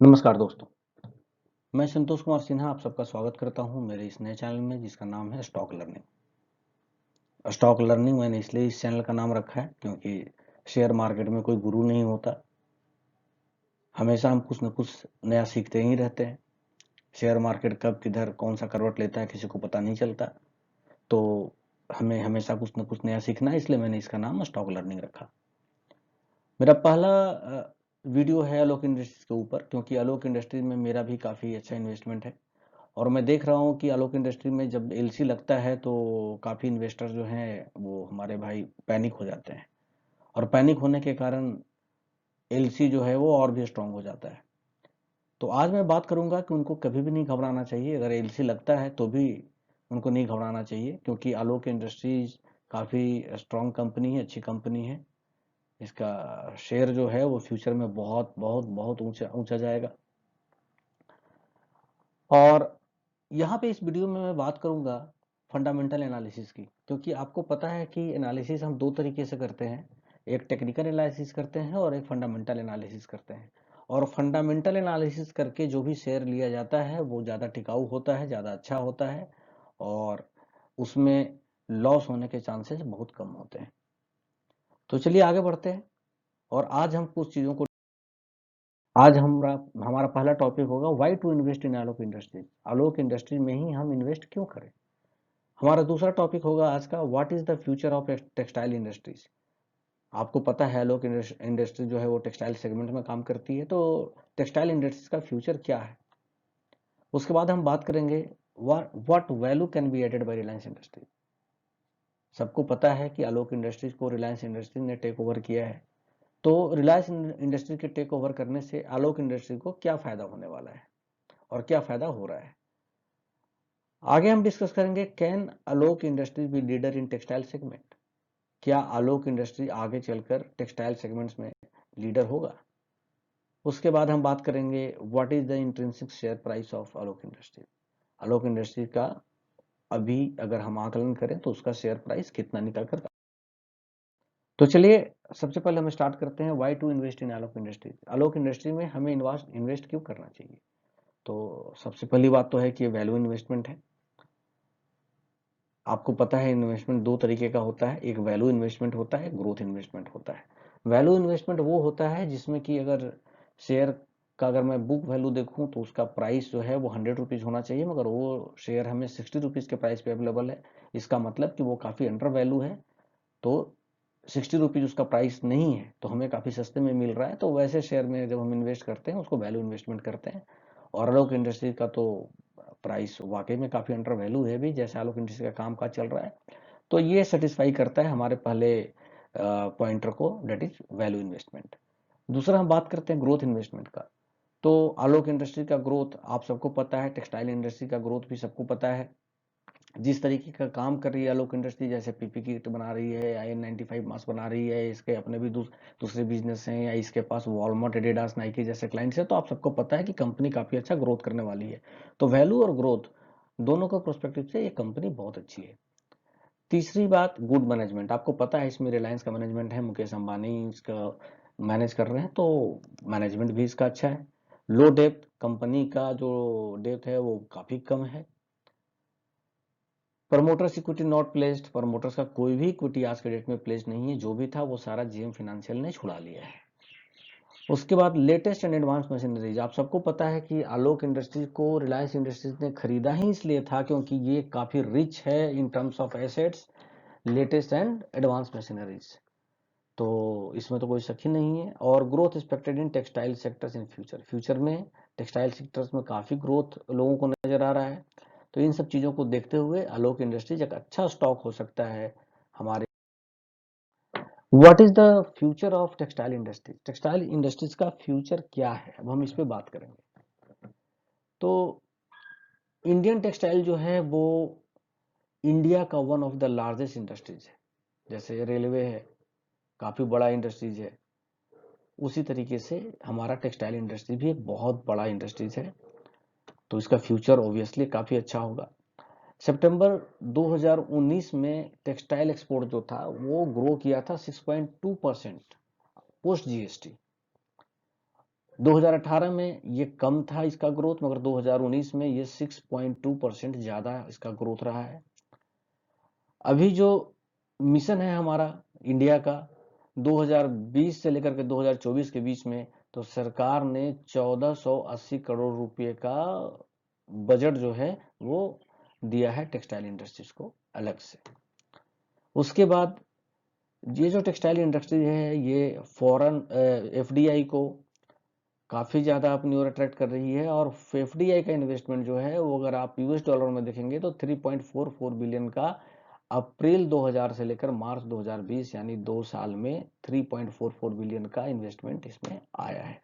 नमस्कार दोस्तों, मैं संतोष कुमार सिन्हा आप सबका स्वागत करता हूं मेरे इस नए चैनल में जिसका नाम है स्टॉक लर्निंग। स्टॉक लर्निंग मैंने इसलिए इस चैनल का नाम रखा है क्योंकि शेयर मार्केट में कोई गुरु नहीं होता। हमेशा हम कुछ न कुछ नया सीखते ही रहते हैं। शेयर मार्केट कब किधर कौन सा करवट लेता है किसी को पता नहीं चलता। तो हमें हमेशा कुछ न कुछ नया सीखना है, इसलिए मैंने इसका नाम स्टॉक लर्निंग रखा। मेरा पहला वीडियो है आलोक इंडस्ट्रीज के ऊपर, क्योंकि आलोक इंडस्ट्रीज में मेरा भी काफ़ी अच्छा इन्वेस्टमेंट है और मैं देख रहा हूँ कि आलोक इंडस्ट्री में जब एलसी लगता है तो काफ़ी इन्वेस्टर जो हैं वो हमारे भाई पैनिक हो जाते हैं और पैनिक होने के कारण एलसी जो है वो और भी स्ट्रांग हो जाता है। तो आज मैं बात करूंगा कि उनको कभी भी नहीं घबराना चाहिए। अगर एलसी लगता है तो भी उनको नहीं घबराना चाहिए, क्योंकि आलोक इंडस्ट्रीज काफ़ी स्ट्रांग कंपनी है, अच्छी कंपनी है। इसका शेयर जो है वो फ्यूचर में बहुत बहुत बहुत ऊंचा ऊंचा जाएगा। और यहाँ पे इस वीडियो में मैं बात करूंगा फंडामेंटल एनालिसिस की, क्योंकि आपको पता है कि एनालिसिस हम दो तरीके से करते हैं। एक टेक्निकल एनालिसिस करते हैं और एक फंडामेंटल एनालिसिस करते हैं। और फंडामेंटल एनालिसिस करके जो भी शेयर लिया जाता है वो ज़्यादा टिकाऊ होता है, ज़्यादा अच्छा होता है और उसमें लॉस होने के चांसेस बहुत कम होते हैं। तो चलिए आगे बढ़ते हैं और आज हम कुछ चीज़ों को आज हमारा हमारा पहला टॉपिक होगा why to invest in Alok industries. Alok industry में ही हम इन्वेस्ट क्यों करें। हमारा दूसरा टॉपिक होगा आज का what is the future of textile industries. आपको पता है आलोक इंडस्ट्री जो है वो टेक्सटाइल सेगमेंट में काम करती है, तो टेक्सटाइल इंडस्ट्रीज का फ्यूचर क्या है। उसके बाद हम बात करेंगे what value can be added by Reliance industries. सबको पता है कि आलोक इंडस्ट्रीज को रिलायंस इंडस्ट्रीज ने टेक ओवर किया है। तो रिलायंस इंडस्ट्री के टेक ओवर करने से आलोक इंडस्ट्री को क्या फायदा होने वाला है और क्या फायदा हो रहा है। आगे हम डिस्कस करेंगे can Alok industry be leader in textile segment. क्या आलोक इंडस्ट्री आगे चलकर टेक्सटाइल सेगमेंट्स में लीडर होगा। उसके बाद हम बात करेंगे what is the intrinsic share price of Alok industry. Alok industry का अभी अगर हम आकलन करें तो उसका शेयर प्राइस कितना निकल कर। तो चलिए सबसे पहले हम स्टार्ट करते हैं why to invest in Alok industry. Alok industry में हमें इन्वेस्ट क्यों करना चाहिए। तो सबसे पहली बात तो है कि ये वैल्यू इन्वेस्टमेंट है। आपको पता है इन्वेस्टमेंट दो तरीके का होता है, एक वैल्यू इन्वेस्टमेंट होता है, ग्रोथ इन्वेस्टमेंट होता है। वैल्यू इन्वेस्टमेंट वो होता है जिसमें कि अगर शेयर का अगर मैं बुक वैल्यू देखूं तो उसका प्राइस जो है वो 100 रुपीज़ होना चाहिए, मगर वो शेयर हमें 60 रुपीज़ के प्राइस पे अवेलेबल है। इसका मतलब कि वो काफ़ी अंडर वैल्यू है। तो 60 रुपीज़ उसका प्राइस नहीं है तो हमें काफ़ी सस्ते में मिल रहा है, तो वैसे शेयर में जब हम इन्वेस्ट करते हैं उसको वैल्यू इन्वेस्टमेंट करते हैं। और आलोक इंडस्ट्री का तो प्राइस वाकई में काफ़ी अंडर वैल्यू है भी, जैसे आलोक इंडस्ट्री का काम काज चल रहा है। तो ये सेटिस्फाई करता है हमारे पहले पॉइंटर को, डेट इज वैल्यू इन्वेस्टमेंट। दूसरा हम बात करते हैं ग्रोथ इन्वेस्टमेंट का। तो आलोक इंडस्ट्री का ग्रोथ आप सबको पता है, टेक्सटाइल इंडस्ट्री का ग्रोथ भी सबको पता है। जिस तरीके का काम कर रही है आलोक इंडस्ट्री, जैसे पीपी किट बना रही है, IN95 मास्क बना रही है, इसके अपने भी दूसरे बिजनेस हैं, या इसके पास वॉलमार्ट, एडिडास, नाइकी जैसे क्लाइंट्स हैं, तो आप सबको पता है कि कंपनी काफ़ी अच्छा ग्रोथ करने वाली है। तो वैल्यू और ग्रोथ दोनों का प्रोस्पेक्टिव से ये कंपनी बहुत अच्छी है। तीसरी बात गुड मैनेजमेंट। आपको पता है इसमें रिलायंस का मैनेजमेंट है, मुकेश अंबानी इसका मैनेज कर रहे हैं, तो मैनेजमेंट भी इसका अच्छा है। लो डेप्थ, कंपनी का जो डेप्थ है वो काफ़ी कम है। Promoters equity not placed, promoters का कोई भी इक्विटी आज के डेट में प्लेस नहीं है, जो भी था वो सारा जीएम फाइनेंशियल ने छुड़ा लिया है। उसके बाद लेटेस्ट एंड एडवांस मशीनरीज। आप सबको पता है कि आलोक इंडस्ट्रीज को रिलायंस इंडस्ट्रीज ने खरीदा ही इसलिए था क्योंकि ये काफ़ी रिच है in terms of assets, latest and advance machineries. तो इसमें तो कोई शक ही नहीं है। और growth expected in textile sectors in future, future में टेक्सटाइल सेक्टर्स में काफ़ी ग्रोथ लोगों को नज़र आ रहा है। तो इन सब चीज़ों को देखते हुए आलोक इंडस्ट्रीज एक अच्छा स्टॉक हो सकता है हमारे। What is the future of textile industries. Textile industries का फ्यूचर क्या है, अब हम इस पे बात करेंगे। तो इंडियन टेक्सटाइल जो है वो इंडिया का one of the largest industries है। जैसे रेलवे है, काफ़ी बड़ा इंडस्ट्रीज है, उसी तरीके से हमारा टेक्सटाइल इंडस्ट्री भी एक बहुत बड़ा इंडस्ट्रीज है। तो इसका फ्यूचर ऑब्वियसली काफ़ी अच्छा होगा। सितंबर 2019 में टेक्सटाइल एक्सपोर्ट जो था वो ग्रो किया था 6.2% पोस्ट जीएसटी। 2018 में ये कम था इसका ग्रोथ, मगर 2019 में ये 6.2% ज़्यादा इसका ग्रोथ रहा है। अभी जो मिशन है हमारा इंडिया का 2020 से लेकर के 2024 के बीच में, तो सरकार ने 1480 करोड़ रुपए का बजट जो है वो दिया है टेक्सटाइल इंडस्ट्रीज को अलग से। उसके बाद ये जो टेक्सटाइल इंडस्ट्री है ये फॉरेन एफडीआई को काफ़ी ज़्यादा अपनी ओर अट्रैक्ट कर रही है, और एफडीआई का इन्वेस्टमेंट जो है वो अगर आप यूएस डॉलर में देखेंगे तो 3.44 बिलियन का अप्रैल 2000 से लेकर मार्च 2020 यानी 2 साल में 3.44 बिलियन का इन्वेस्टमेंट इसमें आया है।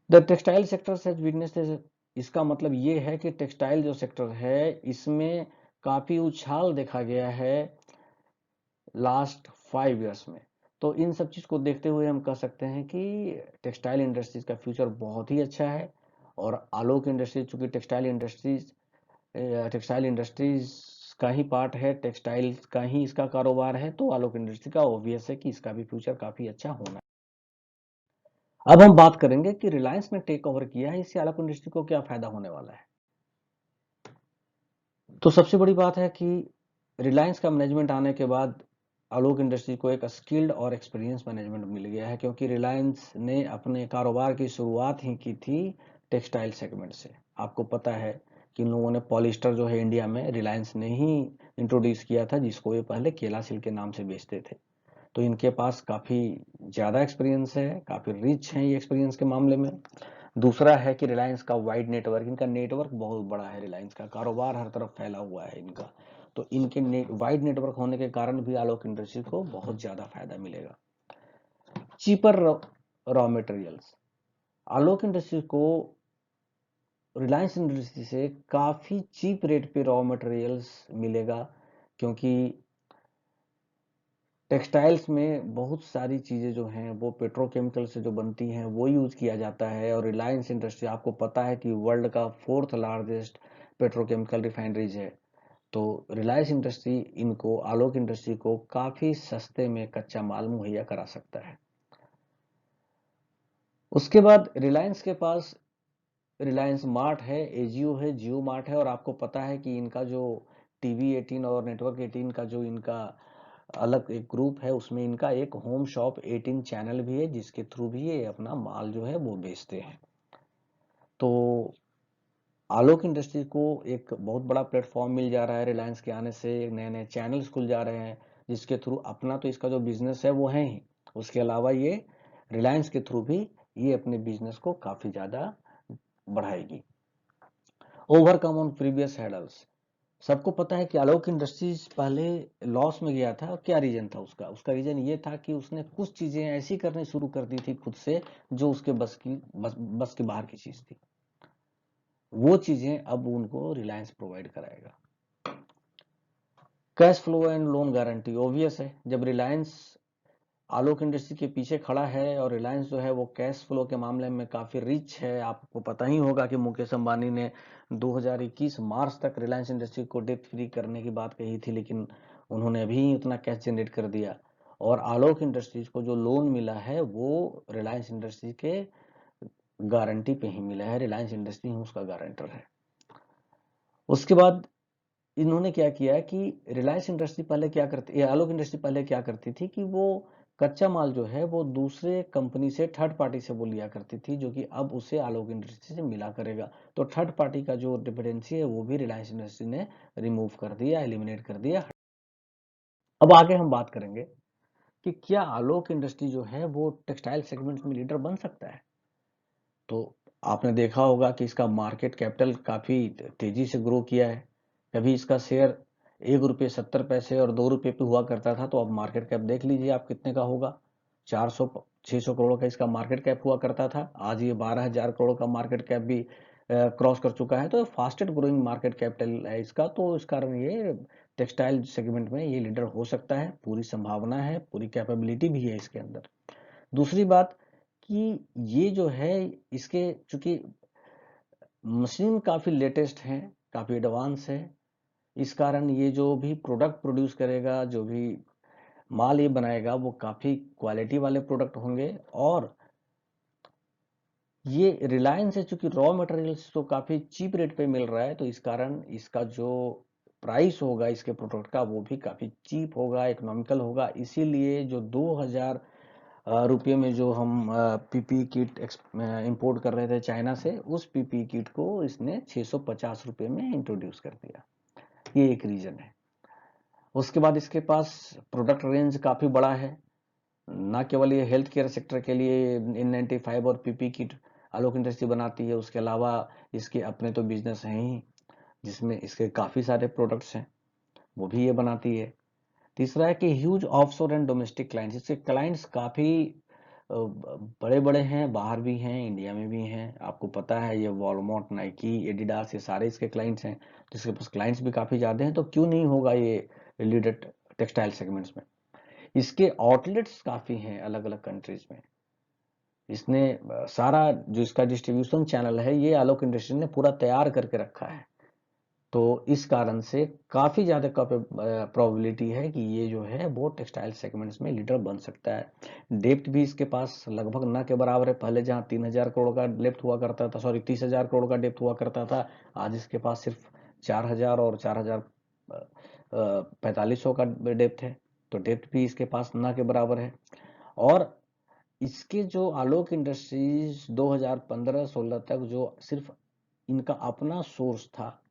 The textile sector has witnessed, इसका मतलब ये है कि टेक्सटाइल जो सेक्टर है इसमें काफ़ी उछाल देखा गया है लास्ट 5 इयर्स में। तो इन सब चीज़ को देखते हुए हम कह सकते हैं कि टेक्सटाइल इंडस्ट्रीज का फ्यूचर बहुत ही अच्छा है। और आलोक इंडस्ट्रीज चूंकि टेक्सटाइल इंडस्ट्रीज का ही पार्ट है, टेक्सटाइल का ही इसका कारोबार है, तो आलोक इंडस्ट्री का ऑब्वियस है कि इसका भी फ्यूचर काफ़ी अच्छा होना है। अब हम बात करेंगे कि रिलायंस ने टेक ओवर किया है, इससे आलोक इंडस्ट्री को क्या फायदा होने वाला है। तो सबसे बड़ी बात है कि रिलायंस का मैनेजमेंट आने के बाद आलोक इंडस्ट्री को एक स्किल्ड और एक्सपीरियंस मैनेजमेंट मिल गया है, क्योंकि रिलायंस ने अपने कारोबार की शुरुआत ही की थी टेक्सटाइल सेगमेंट से। आपको पता है कि इन लोगों ने पॉलिस्टर जो है इंडिया में रिलायंस ने ही इंट्रोड्यूस किया था, जिसको ये पहले केला सिल्क के नाम से बेचते थे। तो इनके पास काफ़ी ज़्यादा एक्सपीरियंस है, काफ़ी रिच है ये एक्सपीरियंस के मामले में। दूसरा है कि रिलायंस का वाइड नेटवर्क, इनका नेटवर्क बहुत बड़ा है, रिलायंस का कारोबार हर तरफ फैला हुआ है इनका। तो इनके वाइड नेटवर्क होने के कारण भी आलोक इंडस्ट्री को बहुत ज़्यादा फायदा मिलेगा। चीपर रॉ मटेरियल्स, आलोक इंडस्ट्री को रिलायंस इंडस्ट्री से काफ़ी चीप रेट पे रॉ मटेरियल्स मिलेगा, क्योंकि टेक्सटाइल्स में बहुत सारी चीज़ें जो हैं वो पेट्रोकेमिकल से जो बनती हैं वो यूज़ किया जाता है। और रिलायंस इंडस्ट्री आपको पता है कि वर्ल्ड का 4th लार्जेस्ट पेट्रोकेमिकल रिफाइनरीज है। तो रिलायंस इंडस्ट्री इनको आलोक इंडस्ट्री को काफ़ी सस्ते में कच्चा माल मुहैया करा सकता है। उसके बाद रिलायंस के पास रिलायंस मार्ट है, एजियो है, जियो मार्ट है, और आपको पता है कि इनका जो टीवी 18 और नेटवर्क 18 का जो इनका अलग एक ग्रुप है, उसमें इनका एक होम शॉप 18 चैनल भी है, जिसके थ्रू भी ये अपना माल जो है वो बेचते हैं। तो आलोक इंडस्ट्री को एक बहुत बड़ा प्लेटफॉर्म मिल जा रहा है रिलायंस के आने से, नए नए चैनल्स खुल जा रहे हैं, जिसके थ्रू अपना तो इसका जो बिजनेस है वो है ही, उसके अलावा ये रिलायंस के थ्रू भी ये अपने बिजनेस को काफ़ी ज़्यादा बढ़ाएगी। ओवरकम ऑन प्रीवियस हैडल्स, सबको पता है कि आलोक इंडस्ट्रीज पहले लॉस में गया था। क्या रीजन था उसका? उसका रीजन ये था कि उसने कुछ चीजें ऐसी करनी शुरू कर दी थी खुद से जो उसके बस के बाहर की चीज थी। वो चीजें अब उनको रिलायंस प्रोवाइड कराएगा। Cash flow and loan guarantee, obvious है, जब रिलायंस आलोक इंडस्ट्री के पीछे खड़ा है और रिलायंस जो है वो कैश फ्लो के मामले में काफ़ी रिच है। आपको पता ही होगा कि मुकेश अंबानी ने 2021 मार्च तक रिलायंस इंडस्ट्री को डेट फ्री करने की बात कही थी, लेकिन उन्होंने अभी उतना कैश जनरेट कर दिया। और आलोक इंडस्ट्रीज को जो लोन मिला है वो रिलायंस इंडस्ट्री के गारंटी पे ही मिला है, रिलायंस इंडस्ट्री ही उसका गारंटर है। उसके बाद इन्होंने क्या किया कि रिलायंस इंडस्ट्री पहले क्या करती, आलोक इंडस्ट्री पहले क्या करती थी कि वो कच्चा माल जो है वो दूसरे कंपनी से, थर्ड पार्टी से वो लिया करती थी, जो कि अब उसे आलोक इंडस्ट्री से मिला करेगा। तो थर्ड पार्टी का जो डिपेंडेंसी है वो भी रिलायंस इंडस्ट्री ने रिमूव कर दिया, एलिमिनेट कर दिया। अब आगे हम बात करेंगे कि क्या आलोक इंडस्ट्री जो है वो टेक्सटाइल सेगमेंट में लीडर बन सकता है। तो आपने देखा होगा कि इसका मार्केट कैपिटल काफ़ी तेजी से ग्रो किया है। कभी इसका शेयर 1 रुपये 70 पैसे और 2 रुपये पे हुआ करता था, तो अब मार्केट कैप देख लीजिए आप कितने का होगा। 400-600 करोड़ का इसका मार्केट कैप हुआ करता था, आज ये 12,000 करोड़ का मार्केट कैप भी क्रॉस कर चुका है। तो फास्टेस्ट ग्रोइंग मार्केट कैपिटल है इसका, तो इस कारण ये टेक्सटाइल सेगमेंट में ये लीडर हो सकता है, पूरी संभावना है, पूरी कैपेबिलिटी भी है इसके अंदर। दूसरी बात कि ये जो है इसके चूंकि मशीन काफ़ी लेटेस्ट हैं, काफ़ी एडवांस है, इस कारण ये जो भी प्रोडक्ट प्रोड्यूस करेगा, जो भी माल ये बनाएगा वो काफ़ी क्वालिटी वाले प्रोडक्ट होंगे। और ये रिलायंस है, चूंकि रॉ मटेरियल्स तो काफ़ी चीप रेट पे मिल रहा है, तो इस कारण इसका जो प्राइस होगा इसके प्रोडक्ट का वो भी काफ़ी चीप होगा, इकोनॉमिकल होगा। इसीलिए जो 2000 रुपये में जो हम पीपी किट इंपोर्ट कर रहे थे चाइना से, उस पीपी किट को इसने 650 रुपये में इंट्रोड्यूस कर दिया। ये एक रीज़न है। उसके बाद इसके पास प्रोडक्ट रेंज काफ़ी बड़ा है। ना केवल ये हेल्थ केयर सेक्टर के लिए N95 और पीपी किट आलोक इंडस्ट्री बनाती है, उसके अलावा इसके अपने तो बिजनेस हैं ही, जिसमें इसके काफ़ी सारे प्रोडक्ट्स हैं, वो भी ये बनाती है। तीसरा है कि huge offshore and domestic clients, इसके क्लाइंट्स काफ़ी बड़े बड़े हैं, बाहर भी हैं, इंडिया में भी हैं। आपको पता है ये वॉलमार्ट, नाइकी, एडिडास, ये सारे इसके क्लाइंट्स हैं, तो इसके पास क्लाइंट्स भी काफ़ी ज़्यादा हैं, तो क्यों नहीं होगा ये लीडर टेक्सटाइल सेगमेंट्स में। इसके आउटलेट्स काफ़ी हैं अलग अलग कंट्रीज में। इसने सारा जो इसका डिस्ट्रीब्यूशन चैनल है ये आलोक इंडस्ट्री ने पूरा तैयार करके रखा है, तो इस कारण से काफ़ी ज़्यादा प्रोबेबिलिटी है कि ये जो है वो टेक्सटाइल सेगमेंट्स में लीडर बन सकता है। डेप्थ भी इसके पास लगभग ना के बराबर है। पहले जहाँ 3000 करोड़ का डेप्थ हुआ करता था, सॉरी 30,000 करोड़ का डेप्थ हुआ करता था, आज इसके पास सिर्फ 4000 और 4500 का डेप्थ है, तो डेप्थ भी इसके पास ना के बराबर है। और इसके जो आलोक इंडस्ट्रीज 2015-16 तक जो सिर्फ इनका अपना सोर्स था,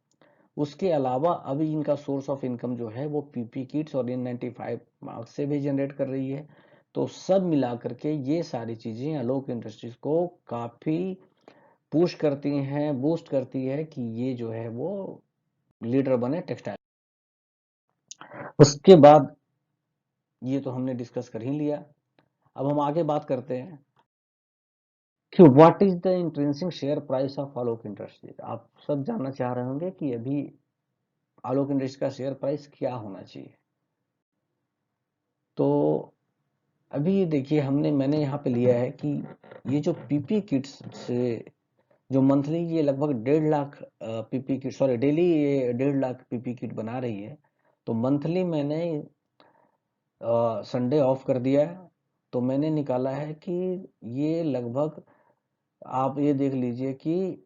उसके अलावा अभी इनका सोर्स ऑफ इनकम जो है वो पीपी किट्स और N95 मार्क्स से भी जनरेट कर रही है। तो सब मिला करके ये सारी चीजें आलोक इंडस्ट्रीज को काफी पुश करती हैं, बूस्ट करती है कि ये जो है वो लीडर बने टेक्सटाइल। उसके बाद ये तो हमने डिस्कस कर ही लिया। अब हम आगे बात करते हैं कि what is the intrinsic share price of Alok industries. आप सब जानना चाह रहे होंगे कि अभी आलोक इंडस्ट्री का शेयर प्राइस क्या होना चाहिए। तो अभी देखिए मैंने यहाँ पे लिया है कि ये जो पीपी किट्स से जो मंथली ये लगभग 1.5 lakh PP kit, sorry daily ये 1.5 लाख पीपी किट बना रही है, तो मंथली मैंने संडे ऑफ कर दिया है, तो मैंने निकाला है कि ये लगभग आप ये देख लीजिए कि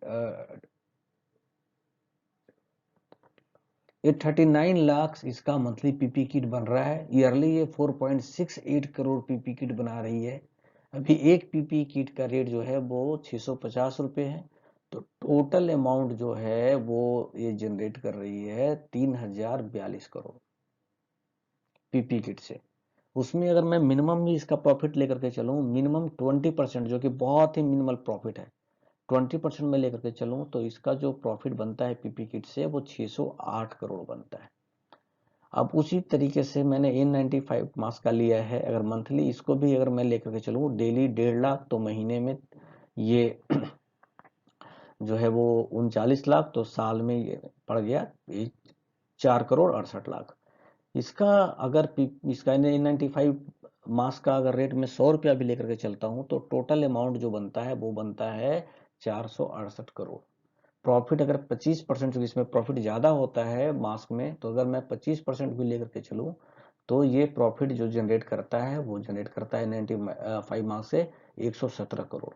ये 39 लाख इसका मंथली पीपी किट बन रहा है। ईयरली ये 4.68 करोड़ पीपी किट बना रही है। अभी एक पीपी किट का रेट जो है वो 650 रुपये है, तो टोटल अमाउंट जो है वो ये जनरेट कर रही है 3042 करोड़ पीपी किट से। उसमें अगर मैं मिनिमम भी इसका प्रॉफिट लेकर के चलूँ, मिनिमम 20%, जो कि बहुत ही मिनिमल प्रॉफिट है, 20% में लेकर के चलूँ, तो इसका जो प्रॉफिट बनता है पीपी किट से वो 608 करोड़ बनता है। अब उसी तरीके से मैंने N95 मास्क का लिया है, अगर मंथली इसको भी अगर मैं लेकर के चलूँ डेली 1.5 लाख, तो महीने में ये जो है वो 39 लाख, तो साल में ये पड़ गया 4 करोड़ 68 लाख। इसका अगर इसका N95 मास्क का अगर रेट में 100 रुपया भी लेकर के चलता हूँ, तो टोटल अमाउंट जो बनता है वो बनता है 468 करोड़। प्रॉफिट अगर 25%, इसमें प्रॉफिट ज़्यादा होता है मास्क में, तो अगर मैं 25% भी लेकर के चलूँ, तो ये प्रॉफिट जो जनरेट करता है वो जनरेट करता है 95 मार्क्स से 117 करोड़।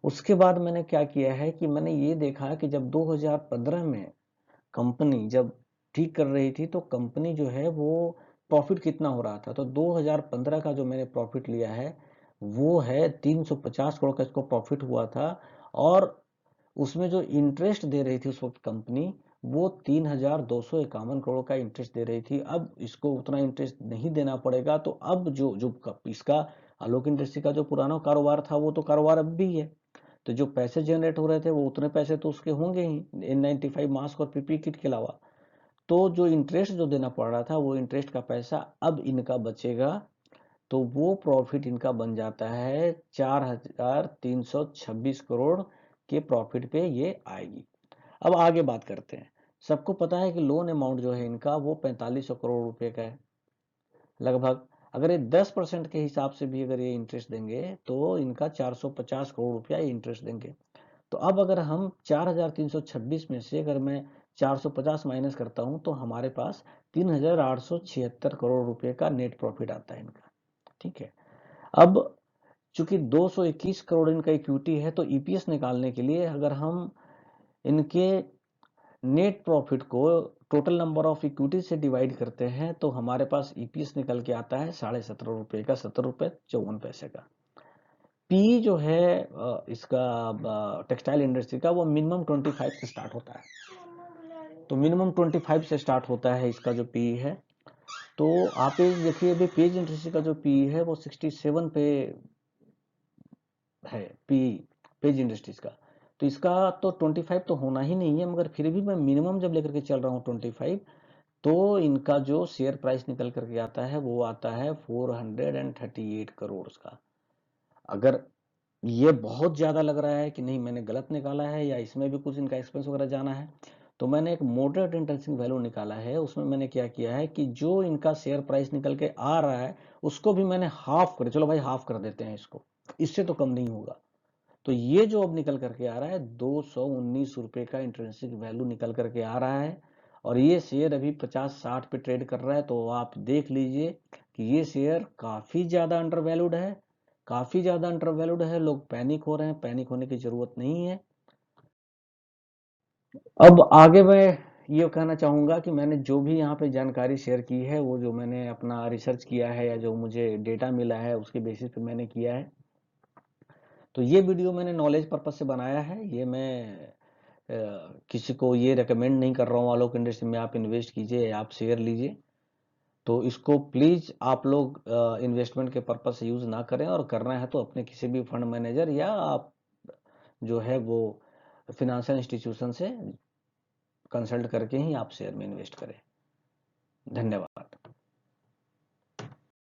उसके बाद मैंने क्या किया है कि मैंने ये देखा कि जब 2015 में कंपनी जब ठीक कर रही थी, तो कंपनी जो है वो प्रॉफिट कितना हो रहा था, तो 2015 का जो मैंने प्रॉफिट लिया है वो है 350 करोड़ का इसको प्रॉफिट हुआ था। और उसमें जो इंटरेस्ट दे रही थी उस वक्त कंपनी, वो 3,251 करोड़ का इंटरेस्ट दे रही थी। अब इसको उतना इंटरेस्ट नहीं देना पड़ेगा, तो अब जो जो इसका आलोक इंडस्ट्री का जो पुराना कारोबार था वो तो कारोबार अब भी है, तो जो पैसे जनरेट हो रहे थे वो उतने पैसे तो उसके होंगे ही N95 मास्क और पीपी किट के अलावा। तो जो इंटरेस्ट जो देना पड़ रहा था वो इंटरेस्ट का पैसा अब इनका बचेगा, तो वो प्रॉफिट इनका बन जाता है 4,326 करोड़ के प्रॉफिट पे ये आएगी। अब आगे बात करते हैं। सबको पता है कि लोन अमाउंट जो है इनका वो 4500 करोड़ रुपए का है लगभग। अगर ये 10% के हिसाब से भी अगर ये इंटरेस्ट देंगे, तो इनका 450 करोड़ रुपया इंटरेस्ट देंगे। तो अब अगर हम 4,326 में से अगर मैं 450 माइनस करता हूं, तो हमारे पास 3,876 करोड़ रुपए का नेट प्रॉफिट आता है इनका। ठीक है। अब चूंकि 221 करोड़ इनका इक्विटी है, तो ईपीएस निकालने के लिए अगर हम इनके नेट प्रॉफिट को टोटल नंबर ऑफ इक्विटी से डिवाइड करते हैं तो हमारे पास ईपीएस निकल के आता है 17.5 रुपए का, 17 रुपए 54 पैसे का। पी जो है इसका टेक्सटाइल इंडस्ट्री का, वो मिनिमम 25 से स्टार्ट होता है। तो मिनिमम 25 से स्टार्ट होता है इसका जो पी है। तो आप देखिए अभी पेज इंडस्ट्री का जो पी है वो 67 पे है, पी पेज इंडस्ट्रीज का। तो इसका तो 25 तो होना ही नहीं है, मगर फिर भी मैं मिनिमम जब लेकर के चल रहा हूँ 25, तो इनका जो शेयर प्राइस निकल करके आता है वो आता है 438 करोड़ का। अगर ये बहुत ज्यादा लग रहा है कि नहीं मैंने गलत निकाला है या इसमें भी कुछ इनका एक्सपेंस वगैरह जाना है, तो मैंने एक मॉडरेट इंट्रिंसिक वैल्यू निकाला है। उसमें मैंने क्या किया है कि जो इनका शेयर प्राइस निकल के आ रहा है उसको भी मैंने हाफ कर, चलो भाई हाफ कर देते हैं इसको, इससे तो कम नहीं होगा। तो ये जो अब निकल करके आ रहा है 219 रुपए का इंट्रिंसिक वैल्यू निकल करके आ रहा है, और ये शेयर अभी 50-60 पे ट्रेड कर रहा है। तो आप देख लीजिए कि ये शेयर काफी ज्यादा अंडर वैल्यूड है, काफी ज्यादा अंडर वैल्यूड है। लोग पैनिक हो रहे हैं, पैनिक होने की जरूरत नहीं है। अब आगे मैं ये कहना चाहूंगा कि मैंने जो भी यहाँ पे जानकारी शेयर की है, वो जो मैंने अपना रिसर्च किया है या जो मुझे डेटा मिला है उसके बेसिस पे मैंने किया है। तो ये वीडियो मैंने नॉलेज पर्पज से बनाया है। ये मैं किसी को ये रेकमेंड नहीं कर रहा हूँ आलोक इंडस्ट्री में आप इन्वेस्ट कीजिए, आप शेयर लीजिए। तो इसको प्लीज आप लोग इन्वेस्टमेंट के पर्पज से यूज ना करें, और करना है तो अपने किसी भी फंड मैनेजर या आप जो है वो फिनेंशियल इंस्टीट्यूशन से कंसल्ट करके ही आप शेयर में इन्वेस्ट करें। धन्यवाद।